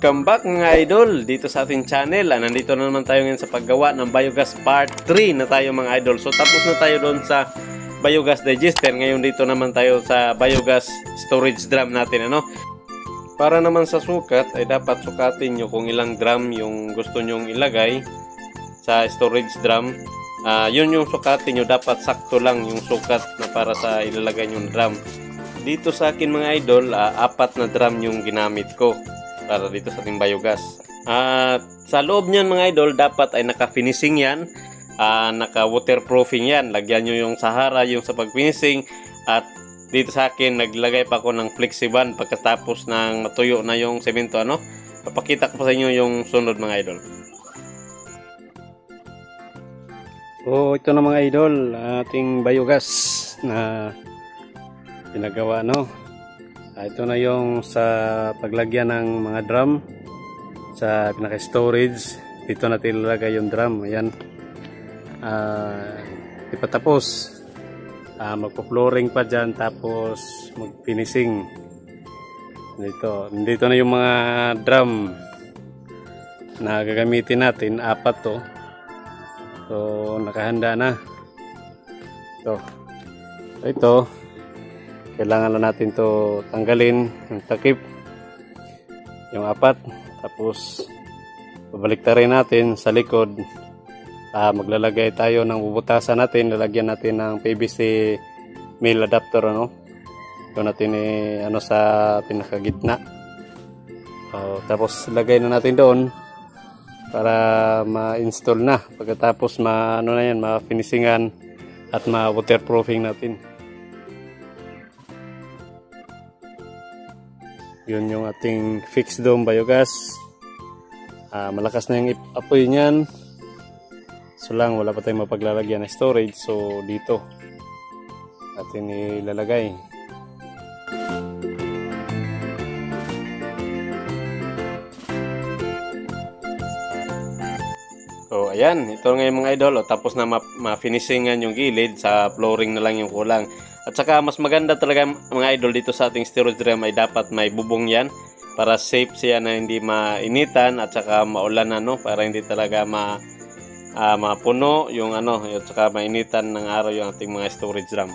Welcome back mga idol dito sa ating channel. Nandito na naman tayo ngayon sa paggawa ng biogas part 3 na tayo mga idol. So tapos na tayo doon sa biogas digester. Ngayon dito naman tayo sa biogas storage drum natin, ano. Para naman sa sukat ay dapat sukatin nyo kung ilang gram yung gusto nyong ilagay sa storage drum. Yun yung sukatin nyo, dapat sakto lang yung sukat na para sa ilalagay yung drum. Dito sa akin mga idol, 4 na drum yung ginamit ko para dito sa ating biogas. Sa loob niyan mga idol, dapat ay naka-finishing yan, naka-waterproofing yan. Lagyan nyo yung Sahara, yung sa pag-finishing. At dito sa akin, naglagay pa ako ng flexiban pagkatapos ng matuyo na yung semento, ano. Papakita ko pa sa inyo yung sunod mga idol. Ito na mga idol, ating biogas na pinagawa, no. Ito na yung sa paglagyan ng mga drum sa pinaka-storage. Dito natin ilalagay yung drum. Ayan. Di pa tapos. Magpo-flooring pa dyan, tapos mag-finishing. Dito na yung mga drum na gagamitin natin. 4 to. So nakahanda na. Ito. Kailangan na natin to tanggalin yung takip, yung 4, tapos babaliktarin natin sa likod. Maglalagay tayo ng bubutasan natin, lalagyan natin ng PVC male adapter, ano. Ito natin sa pinakagitna. Tapos lagay na natin doon para ma-install na. Pagkatapos ma-finishingan at ma-waterproofing natin. Yun yung ating fixed dome biogas. Malakas na yung apoy niyan. So lang, wala pa tayong mapaglalagyan na storage. So dito natin ilalagay. So ayan, ito ngayon mga idol. Tapos na ma-finishingan yung gilid, sa flooring na lang yung kulang. At saka mas maganda talaga mga idol dito sa ating storage drum ay dapat may bubong yan para safe siya na hindi mainitan at saka maulan, ano, para hindi talaga mapuno yung at saka mainitan ng araw yung ating mga storage drum.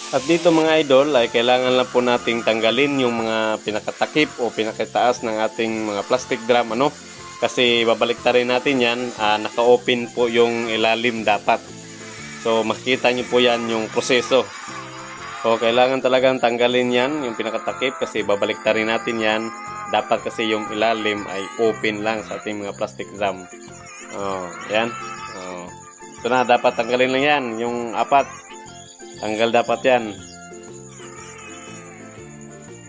At dito mga idol ay kailangan lang po nating tanggalin yung mga pinakatakip o pinakataas ng ating mga plastic drum, ano, kasi babaliktarin natin yan. Naka-open po yung ilalim dapat. So makikita nyo po yan yung proseso. So kailangan talagang tanggalin yan, yung pinakatakip, kasi babaliktarin natin yan. Dapat kasi yung ilalim ay open lang sa ating mga plastic drum. Yan. So na, dapat tanggalin lang yan, yung 4. Tanggal dapat yan.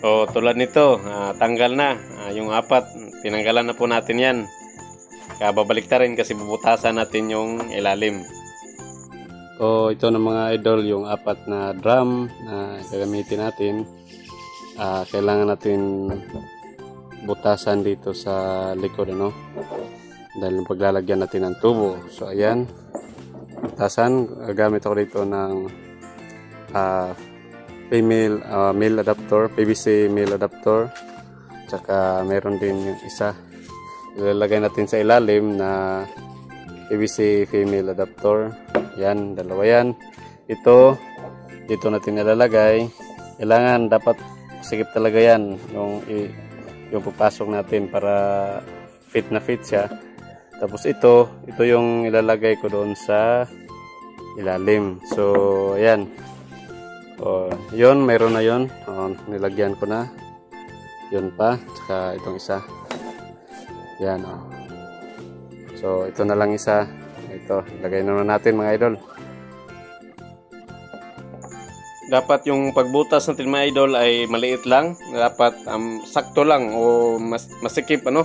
So tulad nito, tanggal na. Yung 4, tinanggalan na po natin yan. Kaya babaliktarin kasi bubutasan natin yung ilalim. Ito na mga idol, yung 4 na drum na gagamitin natin. Kailangan natin butasan dito sa likod, ano, dahil paglalagyan natin ng tubo. So ayan, butasan. Gagamit ako dito ng male adapter, PVC male adapter. Tsaka meron din yung isa ilalagay natin sa ilalim na PVC female adapter. Yan, dalawa yan. Ito, dito natin nilalagay. Kailangan dapat sikip talaga yan yung papasok natin para fit na fit siya. Tapos ito yung ilalagay ko doon sa ilalim. So ayan. Yun, mayroon na yun. Nilagyan ko na. Yun pa, tsaka itong isa. Yan. So ito na lang isa. Ito, lagay na natin mga idol. Dapat yung pagbutas natin mga idol ay maliit lang. Dapat sakto lang o masikip, ano,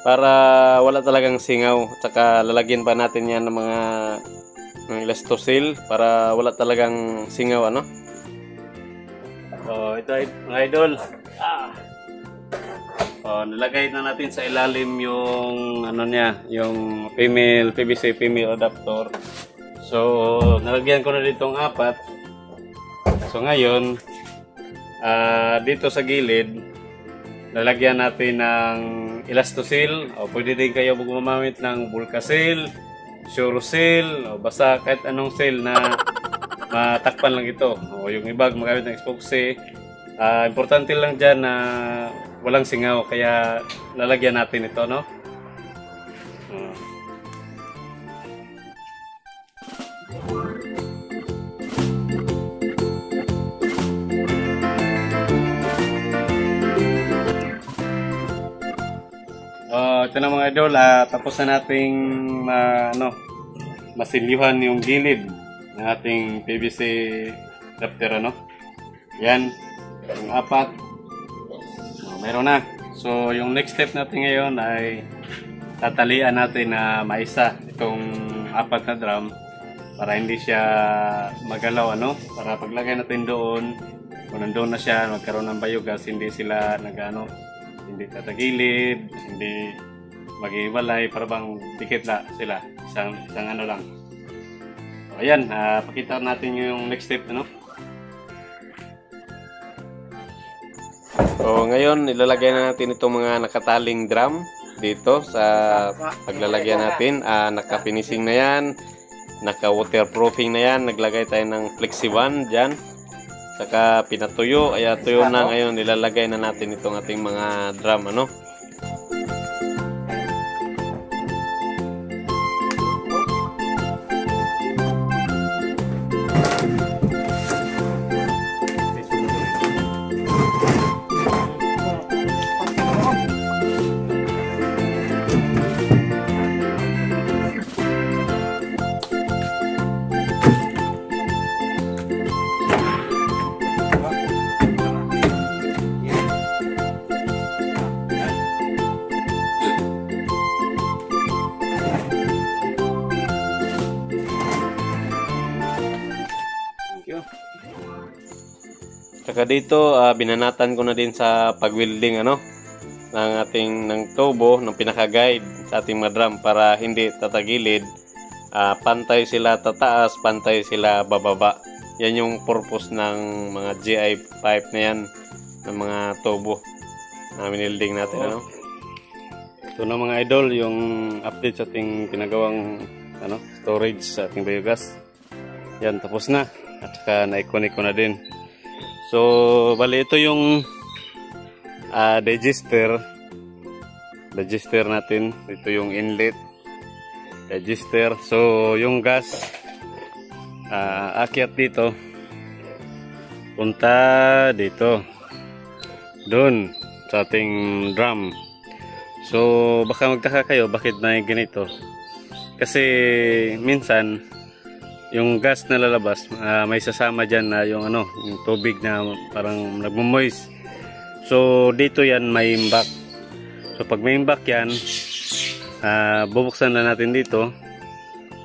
para wala talagang singaw. Tsaka lalagyan pa natin yan ng mga elastosil para wala talagang singaw, ano. So ito mga idol. Nilagay na natin sa ilalim yung yung PVC female adapter. So nalagyan ko na ditong 4. So ngayon dito sa gilid lalagyan natin ng Elastosil, o pwede din kayo gumamit ng Bulkasil, Surosil, o basta kahit anong seal na matakpan lang ito. O yung iba gumagamit ng epoxy. Importante lang dyan na walang singaw, kaya lalagyan natin ito, no? Ito na mga idol, tapos na nating masilyuhan yung gilid ng ating PVC adapter, ano? Yan, yung 4. Meron na. So, yung next step natin ngayon ay tatalian natin na maisa itong 4 na drum para hindi siya magalaw, ano? Para paglagay natin doon, kung nandun na siya, magkaroon ng biogas, hindi sila hindi tatagilid, hindi mag-iwalay, para bang dikit la sila, isang ano lang. So, ayan, pakita natin yung next step, ano? So, ngayon, ilalagay na natin itong mga nakataling drum dito sa paglalagyan natin. Naka-finishing na yan, naka-waterproofing na yan, naglagay tayo ng Flexi 1 dyan. Saka pinatuyo, ay tuyo na ngayon, ilalagay na natin itong ating mga drum, ano? Saka dito, binanatan ko na din sa pag-welding, ano, ng tubo, ng pinaka-guide sa ating mga drum para hindi tatagilid, pantay sila tataas, pantay sila bababa. Yan yung purpose ng mga GI pipe na yan, ng mga tubo na winilding natin, ano. Ito na mga idol, yung update sa ating pinagawang storage sa ating biogas. Yan, tapos na. At saka na-connect ko na din. So, bali ito yung digester natin. Ito yung inlet digester. So, yung gas akyat dito, punta dito doon sa ating drum. So, baka magtaka kayo bakit may ganito, kasi minsan yung gas na lalabas, may sasama dyan na yung yung tubig na parang nagmo-moist. So dito yan may imbak. So pag may imbak yan, bubuksan na natin dito.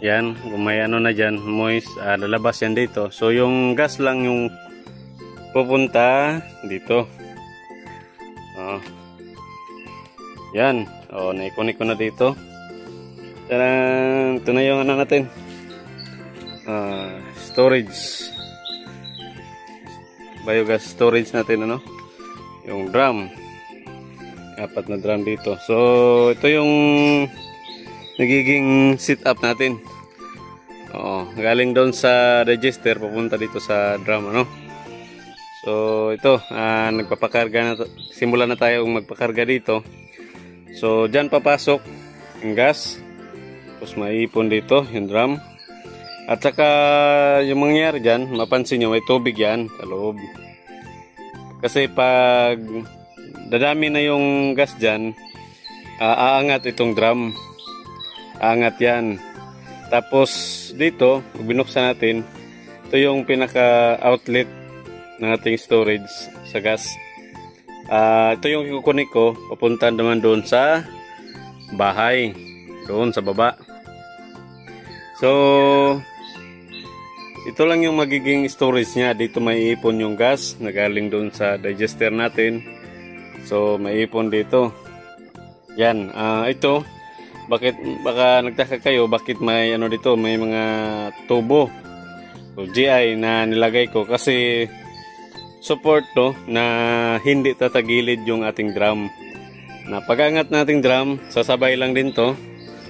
Yan, kung may na dyan, moist, lalabas yan dito. So yung gas lang yung pupunta dito. Yan, na-connect ko na dito. Ito na yung natin. Storage, biogas storage natin, yung drum, 4 na drum dito. So ito yung nagiging setup natin. Galing doon sa digester papunta dito sa drum, so ito, nagpapakarga na, simulan na tayo magpakarga dito. So dyan papasok yung gas, tapos maipon dito yung drum. At saka yung mangyayari dyan, mapansin nyo may tubig yan sa loob. Kasi pag dadami na yung gas dyan, aangat itong drum. Aangat yan. Tapos dito, binuksan natin, ito yung pinaka-outlet ng ating storage sa gas. Ito yung ikukunik ko, papunta naman doon sa bahay, doon sa baba. So ito lang yung magiging storage niya. Dito may ipon yung gas na galing doon sa digester natin. So may ipon dito. Yan, ito, baka nagtaka kayo bakit may dito, may mga tubo o GI na nilagay ko, kasi support to na hindi tatagilid yung ating drum. Na pag-angat nating drum, sasabay lang din to.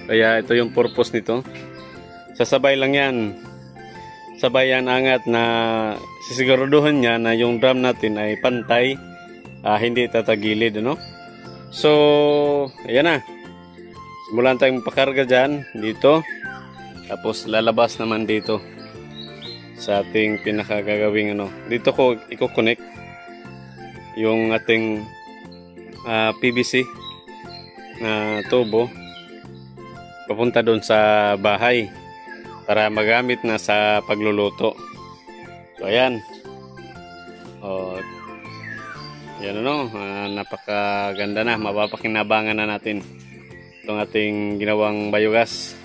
Kaya ito yung purpose nito. Sasabay lang yan. Sabay yan angat na sisiguraduhan niya na yung drum natin ay pantay, hindi tatagilid, ano? So, ayan na. Simulan tayong pakarga dyan, dito. Tapos lalabas naman dito sa ating pinakagagawing ano. Dito ko i-connect yung ating PVC na tubo papunta doon sa bahay para magamit na sa pagluluto. So ayan. Yan ano, napakaganda na, mapapakinabangan na natin itong ating ginawang biogas.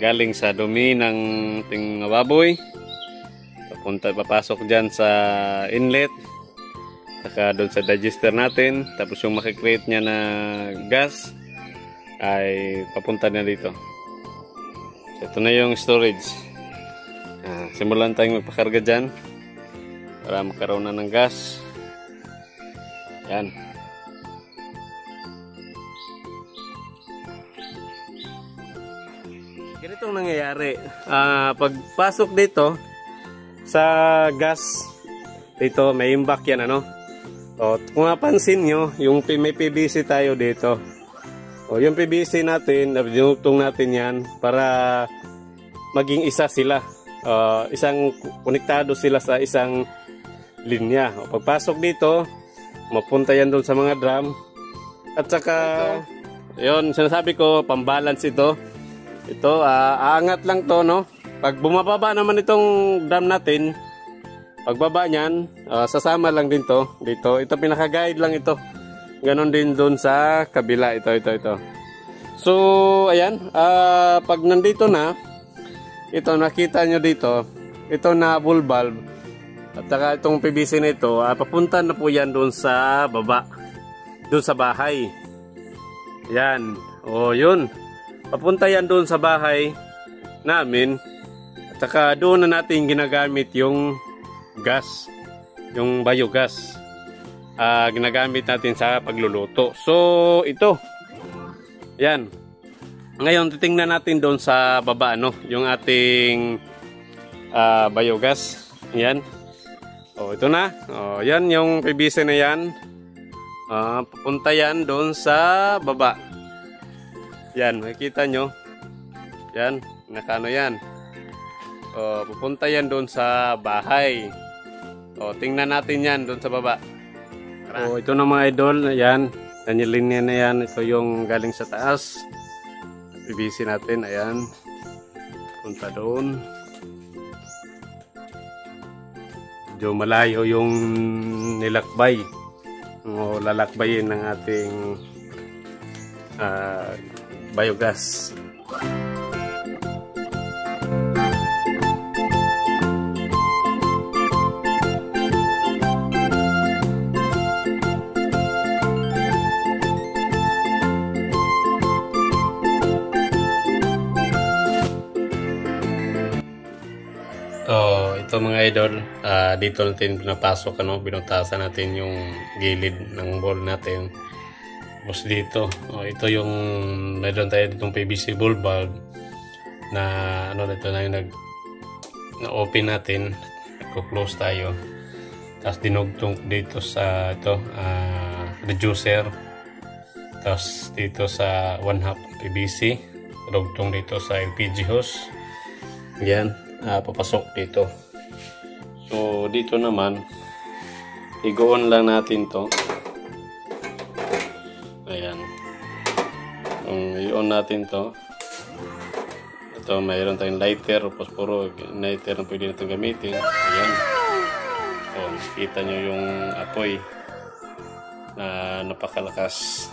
Galing sa dumi ng ating baboy, papasok dyan sa inlet, saka doon sa digester natin, tapos yung makikreate nya na gas ay papunta na dito. So, ito na yung storage. Simulan tayong magpakarga dyan para magkaroon na ng gas. Yan. Ganitong nangyayari. Pagpasok dito sa gas, dito may imbak yan, ano? O, kung mapansin nyo, yung may PVC tayo dito. O, yung PVC natin, dinutong natin yan para maging isa sila. Isang konektado sila sa isang linya. O, pagpasok dito, mapunta yan doon sa mga drum. At saka, yun, sinasabi ko, pambalance ito. Ito, aangat lang to, no? Pag bumababa naman itong drum natin, pagbaba niyan, sasama lang din to dito. Ito pinaka-guide lang ito. Ganon din doon sa kabila. Ito. So, ayan. Pag nandito na, ito, nakita nyo dito, ito na bull valve. At saka itong PVC na ito, papunta na po yan doon sa baba. Doon sa bahay. Yan. O, yun. Papunta yan doon sa bahay namin. At saka doon na natin ginagamit yung gas. Yung biogas. Ginagamit natin sa pagluluto. So, ito. Yan. Ngayon, titingnan natin doon sa baba, no? Yung ating biogas. Yan. O, ito na. O, yan yung PVC na yan. Papunta yan doon sa baba. Yan, makikita nyo. Yan, nakano yan. O, pupunta yan doon sa bahay. O, tingnan natin yan doon sa baba. O, ito na mga idol. Ayan, yan yung linya na yan. Ito yung galing sa taas. PVC natin, ayan. Punta doon. Medyo malayo yung nilakbay. O, lalakbayin ng ating biogas. Ito mga idol, dito natin pinapasok, ano, binutasan natin yung gilid ng bowl natin. Tapos dito, ito yung meron tayo ditong PVC bull valve na ano, dito na yung na-open natin, nagko-close tayo. Tapos dinugtong dito sa ito, reducer. Tapos dito sa 1/2 PVC, dugtong dito sa LPG hose. Yan, papasok dito. So dito naman, i-go-on lang natin to. Ayan. I-on natin to. Ito, mayroon tayong lighter, posporo, lighter na pwede natin gamitin. Ayan. O, nakita nyo yung apoy na napakalakas.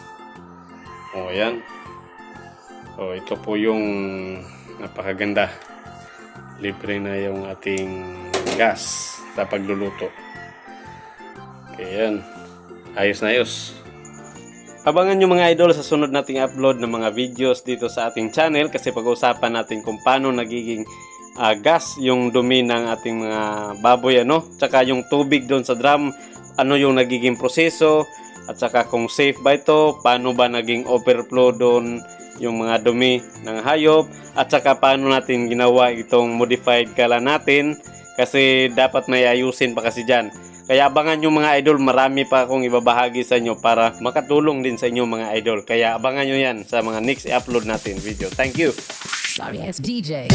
O, ayan. O, ito po yung napakaganda. Libre na yung ating gas sa pagluluto. Okay, yan. Ayos na ayos. Abangan nyo mga idol sa sunod nating upload ng mga videos dito sa ating channel kasi pag-uusapan natin kung paano nagiging gas, yung dumi ng ating mga baboy, ano, tsaka yung tubig doon sa drum, ano yung nagiging proseso, at saka kung safe ba ito, paano ba naging overflow doon yung mga dumi ng hayop, at saka paano natin ginawa itong modified kala natin, kasi dapat may ayusin pa kasi dyan. Kaya abangan nyo mga idol, marami pa akong ibabahagi sa inyo para makatulong din sa inyo mga idol. Kaya abangan nyo yan sa mga next i-upload natin video. Thank you! Sorry, it's DJ.